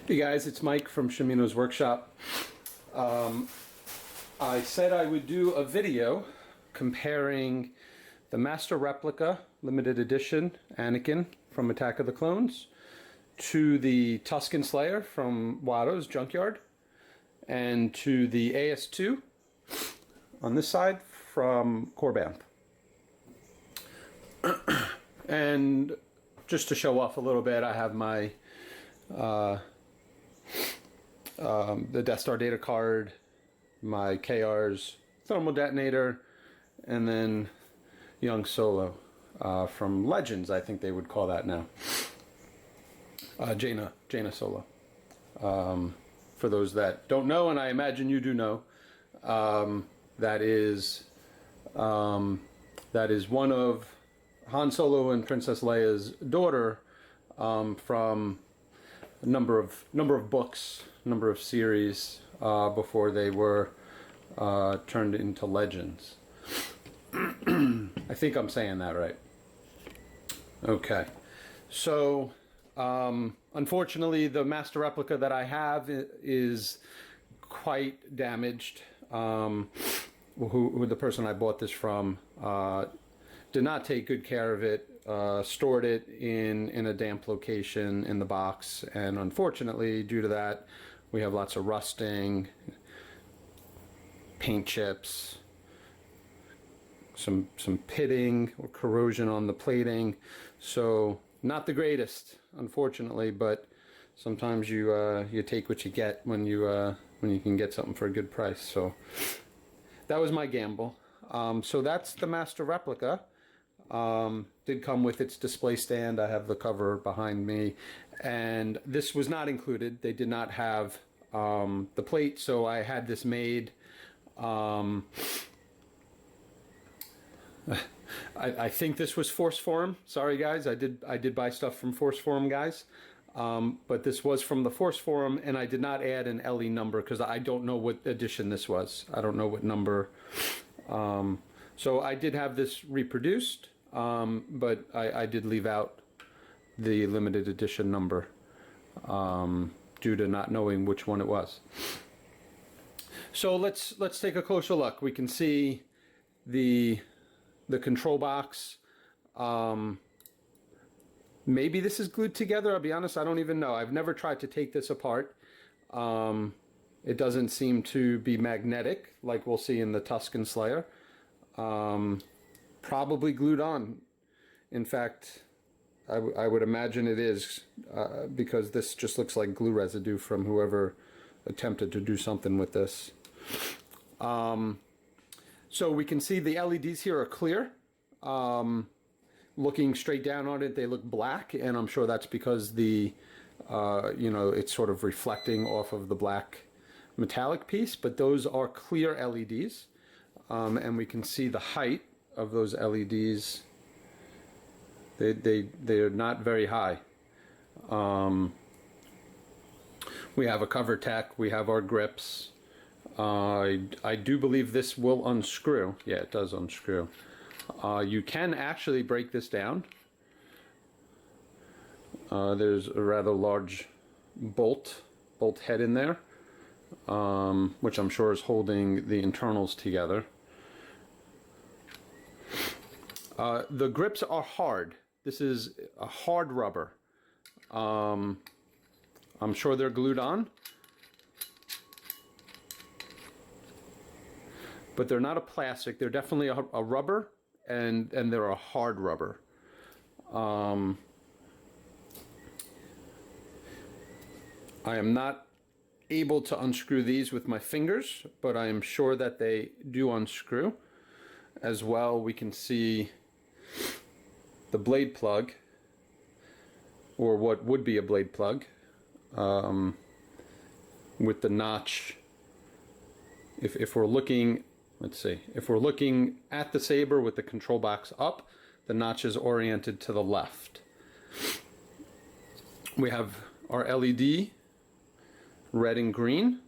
Hey guys, it's Mike from Shimino's Workshop. I said I would do a video comparing the Master Replica Limited Edition Anakin from Attack of the Clones to the Tusken Slayer from Watto's Junkyard and to the AS2 on this side from Korbanth. And just to show off a little bit, I have my the Death Star data card, my KR's thermal detonator, and then Young Solo from Legends, I think they would call that now. Jaina Solo. For those that don't know, and I imagine you do know, that is one of Han Solo and Princess Leia's daughter from a number of books, number of series before they were turned into Legends. I think I'm saying that right. Okay, so unfortunately the Master Replica that I have is quite damaged. Who the person I bought this from did not take good care of it, stored it in a damp location in the box, and unfortunately due to that we have lots of rusting, paint chips, some pitting or corrosion on the plating. So not the greatest, unfortunately, but sometimes you take what you get when you can get something for a good price. So that was my gamble. So that's the Master Replica. Did come with its display stand. I have the cover behind me, and this was not included. They did not have the plate, so I had this made. I think this was Force Forum. Sorry guys, I did buy stuff from Force Forum guys, but this was from the Force Forum, and I did not add an LE number because I don't know what edition this was. I don't know what number. So I did have this reproduced, but I did leave out the limited edition number due to not knowing which one it was. So let's take a closer look. We can see the control box. Maybe this is glued together. I'll be honest, I don't even know. I've never tried to take this apart. It doesn't seem to be magnetic like we'll see in the Tusken Slayer. Probably glued on. In fact, I would imagine it is, because this just looks like glue residue from whoever attempted to do something with this. So we can see the LEDs here are clear. Looking straight down on it, they look black, and I'm sure that's because the it's sort of reflecting off of the black metallic piece, but those are clear LEDs. And we can see the height of those LEDs. They're not very high. We have a cover tech, we have our grips. I do believe this will unscrew. Yeah, it does unscrew. You can actually break this down. There's a rather large bolt head in there, which I'm sure is holding the internals together. The grips are hard. This is a hard rubber. I'm sure they're glued on, but they're not a plastic. They're definitely a rubber, and they're a hard rubber. I am not able to unscrew these with my fingers, but I am sure that they do unscrew. As well, we can see the blade plug, or what would be a blade plug, with the notch. If we're looking, let's see, if we're looking at the saber with the control box up, the notch is oriented to the left. We have our LED, red and green.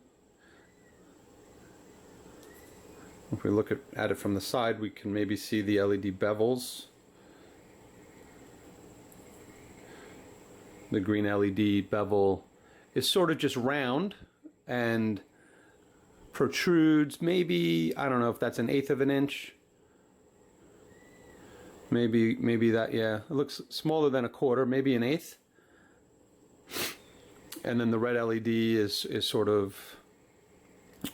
If we look at it from the side, we can maybe see the LED bevels. The green LED bevel is sort of just round and protrudes maybe, I don't know if that's 1/8 of an inch. Maybe that, yeah. It looks smaller than 1/4, maybe 1/8. And then the red LED is sort of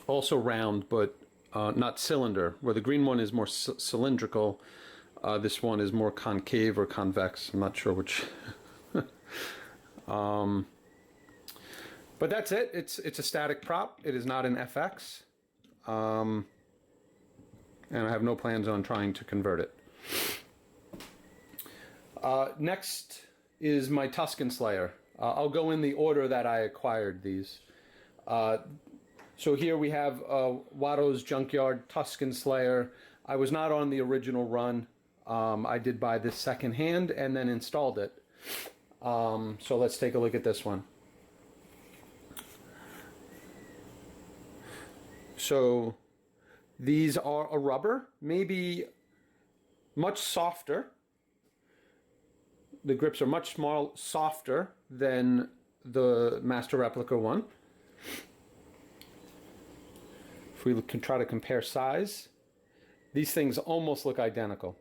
also round, but not cylinder. Where the green one is more cylindrical, this one is more concave or convex. I'm not sure which. But that's it. It's a static prop. It is not an FX. And I have no plans on trying to convert it. Next is my Tusken Slayer. I'll go in the order that I acquired these. So here we have Watto's Junkyard Tusken Slayer. I was not on the original run. I did buy this secondhand and then installed it. So let's take a look at this one. So these are a rubber, maybe much softer. The grips are much softer than the Master Replica one. If we can try to compare size, these things almost look identical.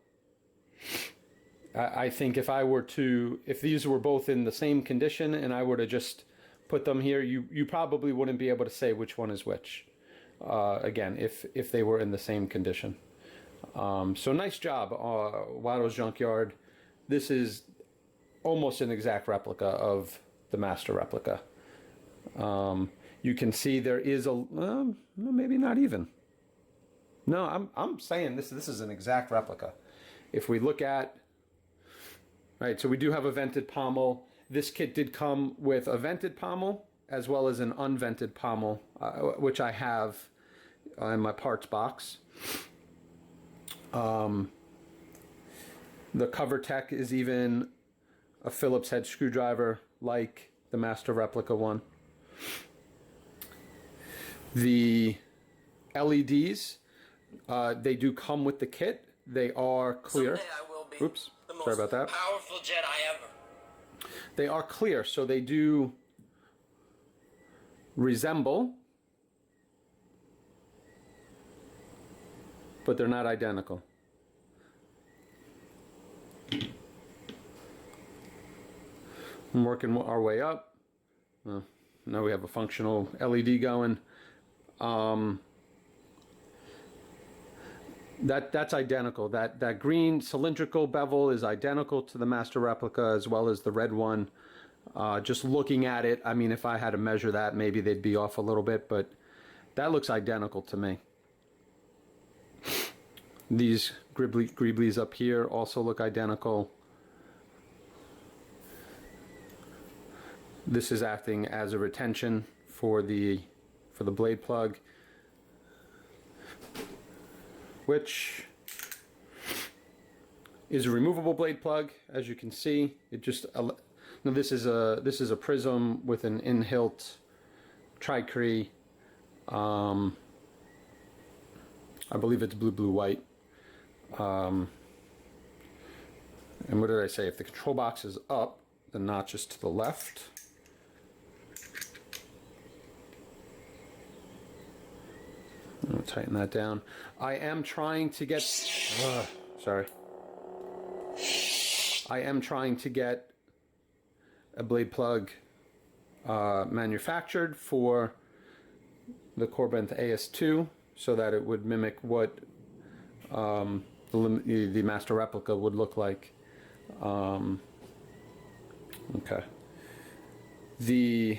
I think if these were both in the same condition and I were to just put them here, you probably wouldn't be able to say which one is which. Again, if they were in the same condition. So nice job, Watto's Junkyard. This is almost an exact replica of the Master Replica. You can see there is maybe not even. No, I'm saying this is an exact replica. If we look at, right, so we do have a vented pommel. This kit did come with a vented pommel as well as an unvented pommel, which I have in my parts box. The cover tech is even a Phillips head screwdriver like the Master Replica one. The LEDs, they do come with the kit. They are clear. Someday I will be Oops, the most sorry about that. powerful Jedi ever. They are clear, so they do resemble, but they're not identical. I'm working our way up. Now we have a functional LED going. That's identical. That green cylindrical bevel is identical to the Master Replica as well as the red one. Just looking at it, I mean, if I had to measure that, maybe they'd be off a little bit, but that looks identical to me. These greeblies up here also look identical. This is acting as a retention for the blade plug, which is a removable blade plug. As you can see, it just now this is a prism with an in-hilt tricree. I believe it's blue white. And what did I say? If the control box is up, the notch is to the left. I'll tighten that down. I am trying to get I am trying to get a blade plug manufactured for the Korbanth AS2 so that it would mimic what the Master Replica would look like. Okay.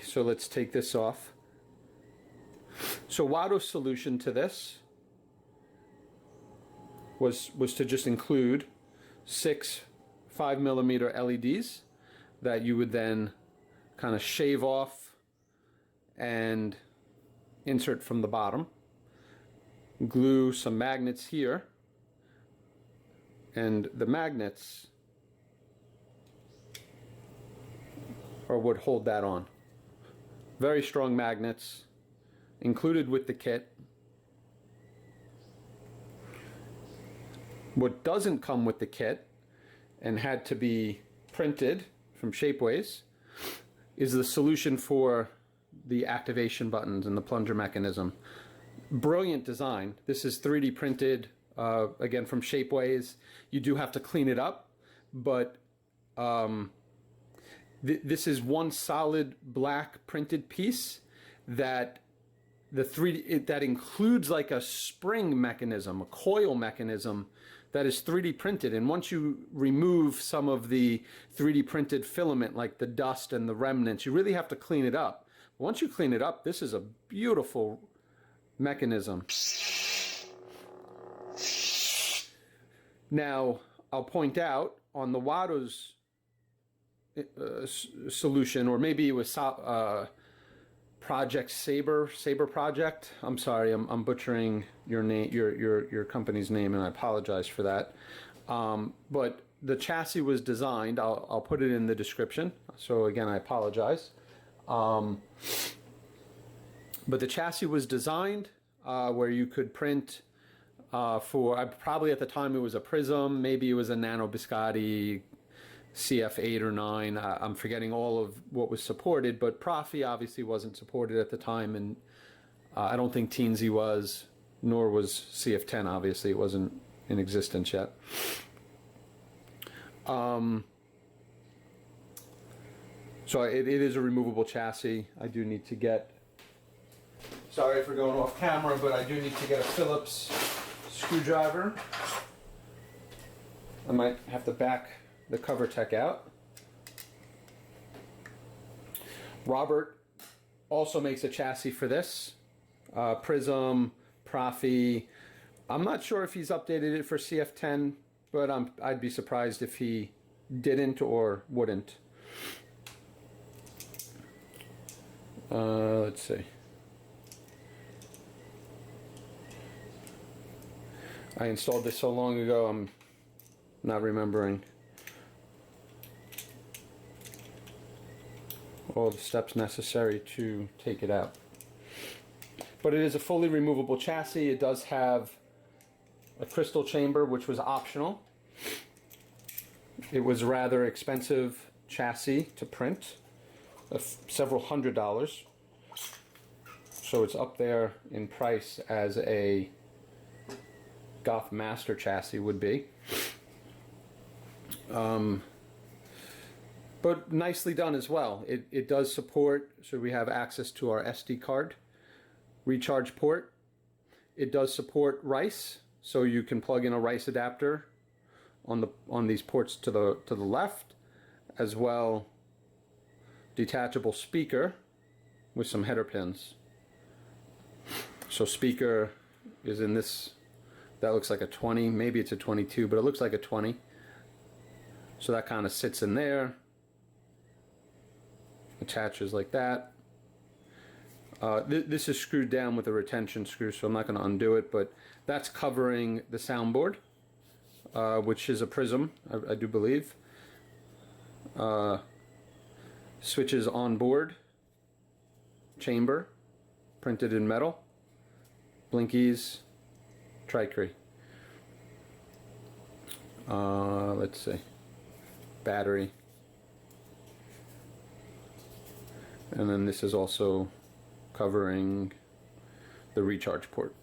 So let's take this off. So Watto's solution to this was to just include 6 5mm LEDs that you would then kind of shave off and insert from the bottom. Glue some magnets here, and the magnets would hold that on. Very strong magnets included with the kit. What doesn't come with the kit and had to be printed from Shapeways is the solution for the activation buttons and the plunger mechanism. Brilliant design. This is 3D printed, again, from Shapeways. You do have to clean it up, but this is one solid black printed piece that that includes like a spring mechanism, a coil mechanism that is 3D printed. And once you remove some of the 3D printed filament, like the dust and the remnants, you really have to clean it up. Once you clean it up, this is a beautiful mechanism. Now, I'll point out on the Watto's solution, or maybe it was Project Saberproject. I'm sorry, I'm butchering your name, your company's name, and I apologize for that. But the chassis was designed. I'll put it in the description. So again, I apologize. But the chassis was designed where you could print for probably at the time it was a Prism, maybe it was a Nano Biscotti CF8 or 9. I'm forgetting all of what was supported, but Profi obviously wasn't supported at the time, and I don't think Teensy was, nor was CF10. Obviously, it wasn't in existence yet. So it is a removable chassis. I do need to get, sorry for going off camera, but I do need to get a Phillips screwdriver. I might have to back the cover tech out. Robert also makes a chassis for this. Prism, Profi. I'm not sure if he's updated it for CF10, but I'd be surprised if he didn't or wouldn't. Let's see. I installed this so long ago, I'm not remembering all the steps necessary to take it out. But it is a fully removable chassis. It does have a crystal chamber, which was optional. It was a rather expensive chassis to print, several $100s. So it's up there in price as a Goth Master chassis would be. But nicely done as well. It does support, so we have access to our SD card recharge port. It does support rice, so you can plug in a rice adapter on these ports to the left, as well detachable speaker with some header pins. So speaker is in this, that looks like a 20, maybe it's a 22, but it looks like a 20. So that kind of sits in there, attaches like that. This is screwed down with a retention screw, so I'm not going to undo it, but that's covering the soundboard, which is a Prism, I do believe. Switches on board, chamber, printed in metal, blinkies, tricree. Let's see, battery. And then this is also covering the recharge port.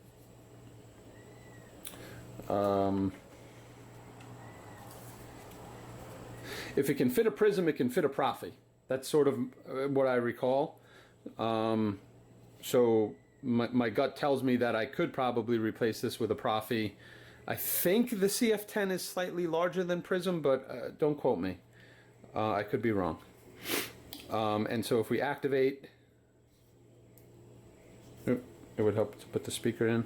If it can fit a Prism, it can fit a Profi. That's sort of what I recall. So my gut tells me that I could probably replace this with a Profi. I think the CF10 is slightly larger than Prism, but don't quote me. I could be wrong. And so if we activate, it would help to put the speaker in.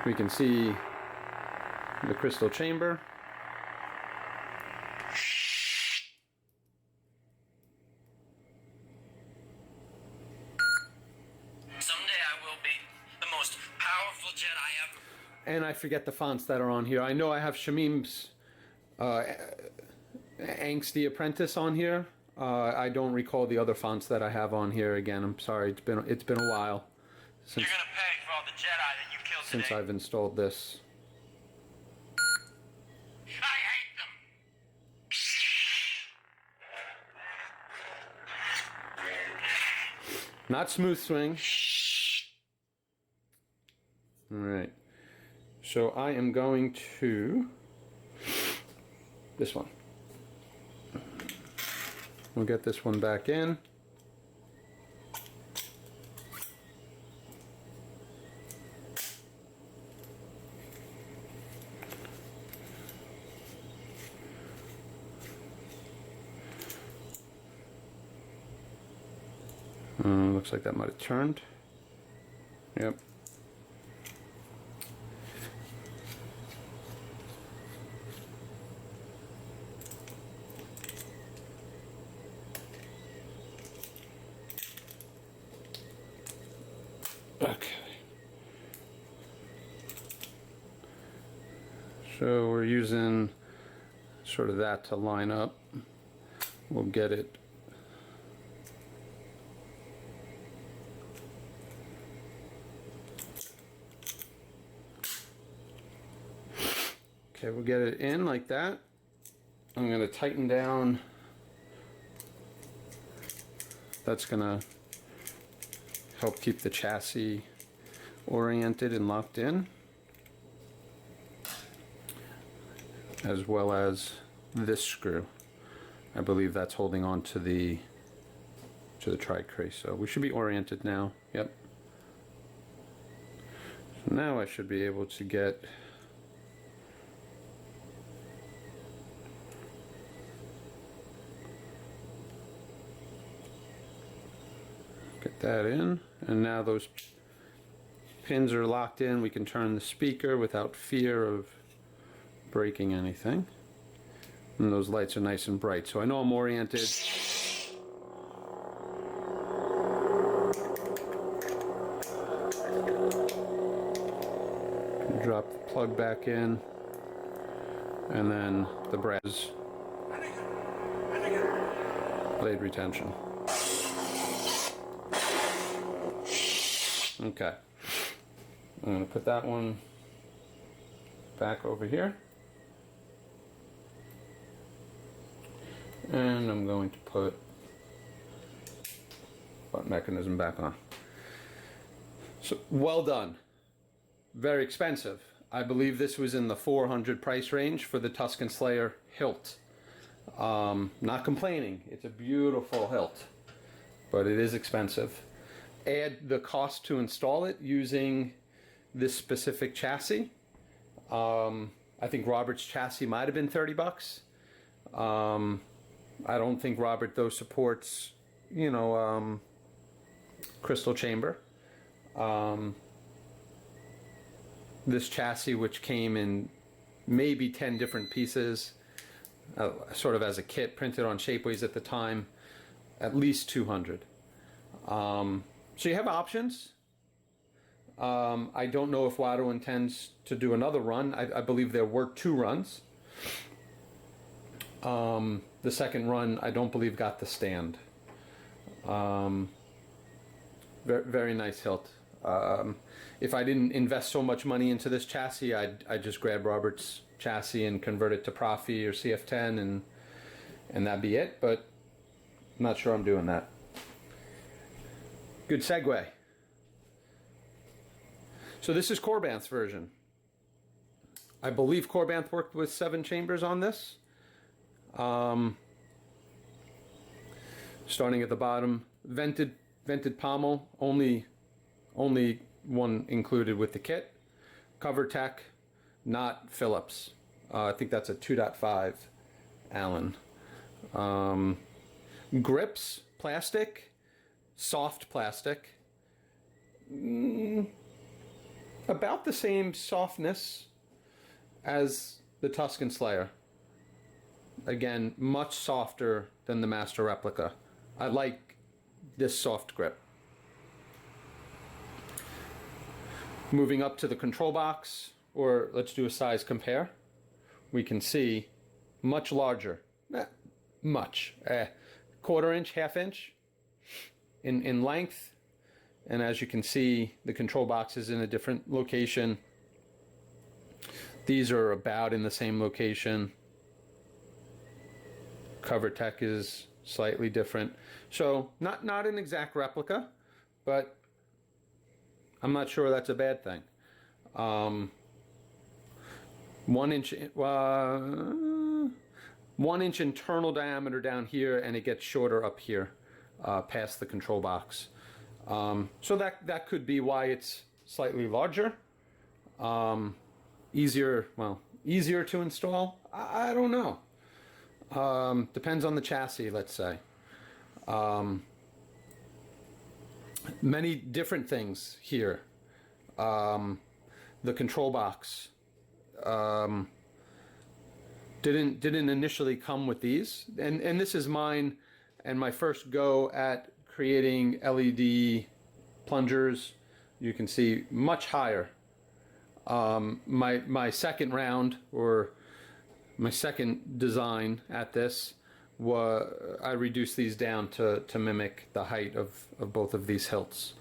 We can see the crystal chamber. Someday I will be the most powerful Jedi ever. And I forget the fonts that are on here. I know I have Shamim's Angsty Apprentice on here. I don't recall the other fonts that I have on here. Again, I'm sorry. It's been a while since, You're gonna pay for all the Jedi that you killed since today. I've installed this. I hate them. Not smooth swing. All right. So I am going to this one. We'll get this one back in. Looks like that might have turned. Yep. Okay. So we're using sort of that to line up. We'll get it okay, we'll get it in like that. I'm going to tighten down. That's going to help keep the chassis oriented and locked in, as well as this screw. I believe that's holding on to the tri-crease. So we should be oriented now. Yep. So now I should be able to get that in, and now those pins are locked in. We can turn the speaker without fear of breaking anything, and those lights are nice and bright, so I know I'm oriented. Drop the plug back in, and then the brass blade retention. Okay, I'm going to put that one back over here, and I'm going to put button mechanism back on. So well done. Very expensive. I believe this was in the $400 price range for the Tusken Slayer hilt. Not complaining, it's a beautiful hilt, but it is expensive. Add the cost to install it using this specific chassis. I think Robert's chassis might have been 30 bucks. I don't think Robert though supports, you know, crystal chamber. This chassis, which came in maybe 10 different pieces, sort of as a kit printed on Shapeways at the time, at least 200. So you have options. I don't know if Watto intends to do another run. I believe there were 2 runs. The second run, I don't believe, got the stand. Very, very nice hilt. If I didn't invest so much money into this chassis, I'd just grab Robert's chassis and convert it to Profi or CF10 and that'd be it, but I'm not sure I'm doing that. Good segue. So this is Korbanth's version. I believe Korbanth worked with 7 chambers on this. Starting at the bottom, vented pommel, only one included with the kit. Cover tech, not Phillips. I think that's a 2.5 Allen. Grips, plastic. Soft plastic, about the same softness as the Tusken Slayer. Again, much softer than the Master Replica. I like this soft grip. Moving up to the control box, or let's do a size compare. We can see much larger, quarter inch, half inch. In length, and as you can see, the control box is in a different location. These are about in the same location. Cover tech is slightly different. So not an exact replica, but I'm not sure that's a bad thing. 1 inch, 1 inch internal diameter down here, and it gets shorter up here, past the control box. So that could be why it's slightly larger. Easier to install. I don't know. Depends on the chassis, let's say. Many different things here. The control box didn't initially come with these, and this is mine and my first go at creating LED plungers. You can see much higher. My second round, or my second design at this, I reduced these down to mimic the height of both of these hilts,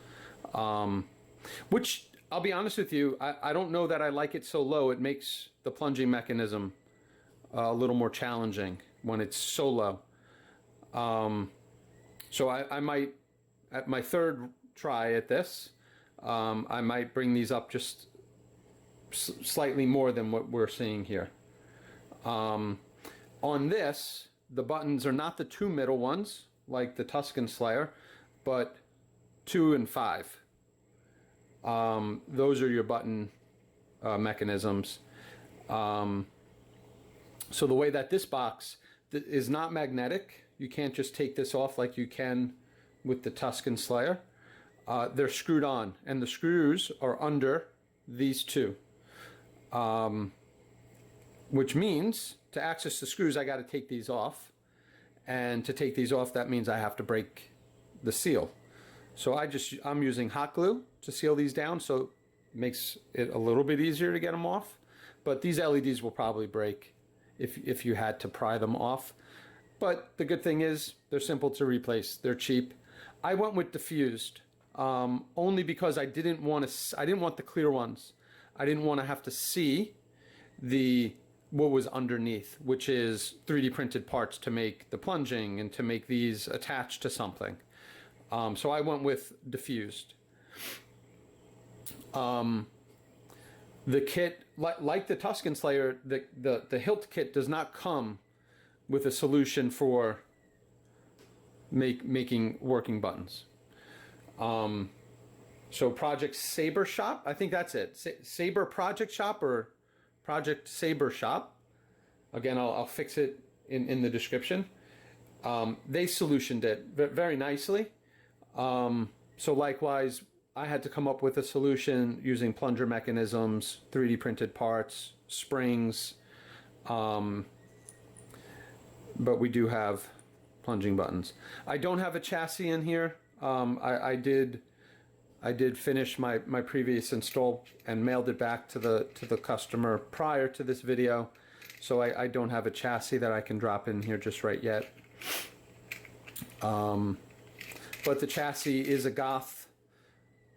which, I'll be honest with you, I don't know that I like it so low. It makes the plunging mechanism a little more challenging when it's so low. So I might, at my third try at this, I might bring these up just slightly more than what we're seeing here. On this, the buttons are not the 2 middle ones like the Tusken Slayer, but 2 and 5. Those are your button mechanisms. So the way that this box is not magnetic, you can't just take this off like you can with the Tusken Slayer. They're screwed on, and the screws are under these two. Which means to access the screws, I got to take these off. And to take these off, that means I have to break the seal. So I'm using hot glue to seal these down, so it makes it a little bit easier to get them off. But these LEDs will probably break if you had to pry them off. But the good thing is they're simple to replace. They're cheap. I went with diffused only because I didn't want the clear ones. I didn't want to have to see what was underneath, which is 3D printed parts to make the plunging and to make these attached to something. So I went with diffused. The kit, like the Tusken Slayer, the hilt kit does not come with a solution for making working buttons. So Project Saber Shop, I think that's it. Saberproject Shop or Project Saber Shop. Again, I'll fix it in the description. They solutioned it very nicely. So likewise, I had to come up with a solution using plunger mechanisms, 3D printed parts, springs, but we do have plunging buttons. I don't have a chassis in here. I did finish my previous install and mailed it back to the customer prior to this video, so I don't have a chassis that I can drop in here just right yet. But the chassis is a Goth,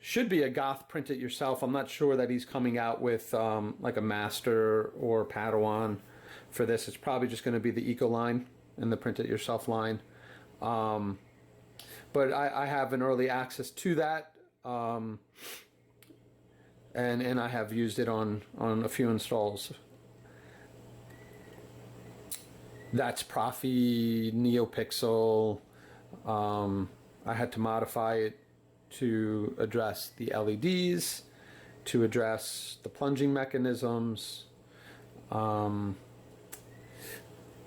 should be a Goth print it yourself. I'm not sure that he's coming out with like a Master or Padawan for this. It's probably just going to be the Eco line and the print it yourself line. But I have an early access to that, and I have used it on a few installs. That's Profi NeoPixel. I had to modify it to address the LEDs, to address the plunging mechanisms.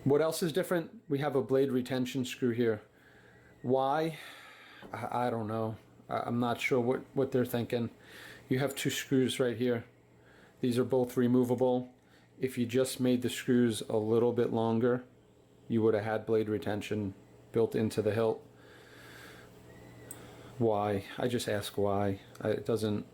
What else is different? We have a blade retention screw here. Why? I don't know. I'm not sure what they're thinking. You have 2 screws right here. These are both removable. If you just made the screws a little bit longer, you would have had blade retention built into the hilt. Why? I just ask why. It doesn't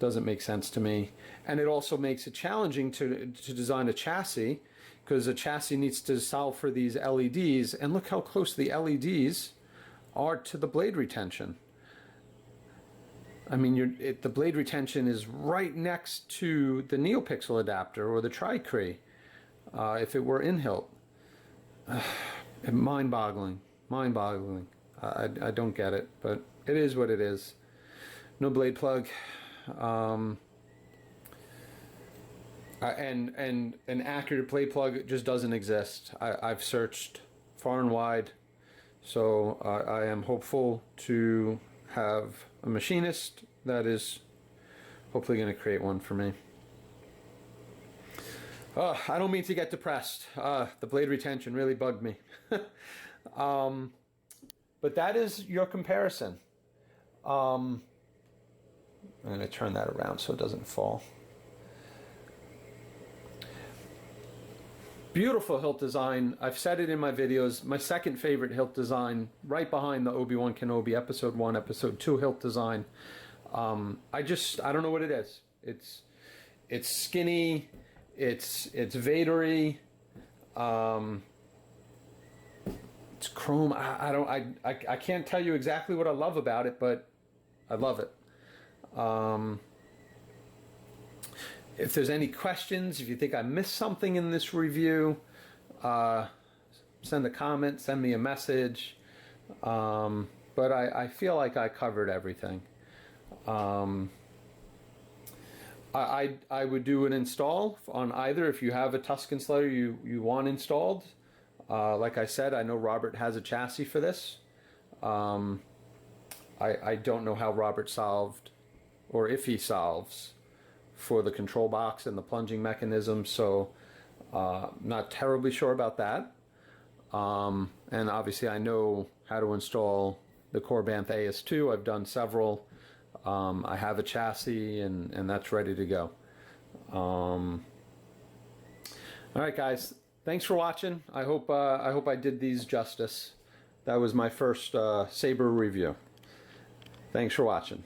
make sense to me. And it also makes it challenging to design a chassis, because a chassis needs to solve for these LEDs, and look how close the LEDs are to the blade retention. I mean, the blade retention is right next to the NeoPixel adapter or the Tri-Cree, if it were in hilt. Mind-boggling. I don't get it, but it is what it is. No blade plug. And an accurate blade plug just doesn't exist. I've searched far and wide, so I am hopeful to have a machinist that is hopefully going to create one for me. I don't mean to get depressed. The blade retention really bugged me. But that is your comparison. I'm going to turn that around so it doesn't fall. Beautiful hilt design. I've said it in my videos. My second favorite hilt design, right behind the Obi-Wan Kenobi Episode 1, Episode 2 hilt design. I don't know what it is. It's skinny. It's Vadery. It's chrome. I can't tell you exactly what I love about it, but I love it. If there's any questions, if you think I missed something in this review, send a comment, send me a message. But I feel like I covered everything. I would do an install on either if you have a Tusken Slayer you want installed. Like I said, I know Robert has a chassis for this. I don't know how Robert solved, or if he solves, for the control box and the plunging mechanism, so not terribly sure about that. And obviously I know how to install the Korbanth AS2. I've done several. I have a chassis and that's ready to go. All right, guys, thanks for watching. I hope I did these justice. That was my first Saber review. Thanks for watching.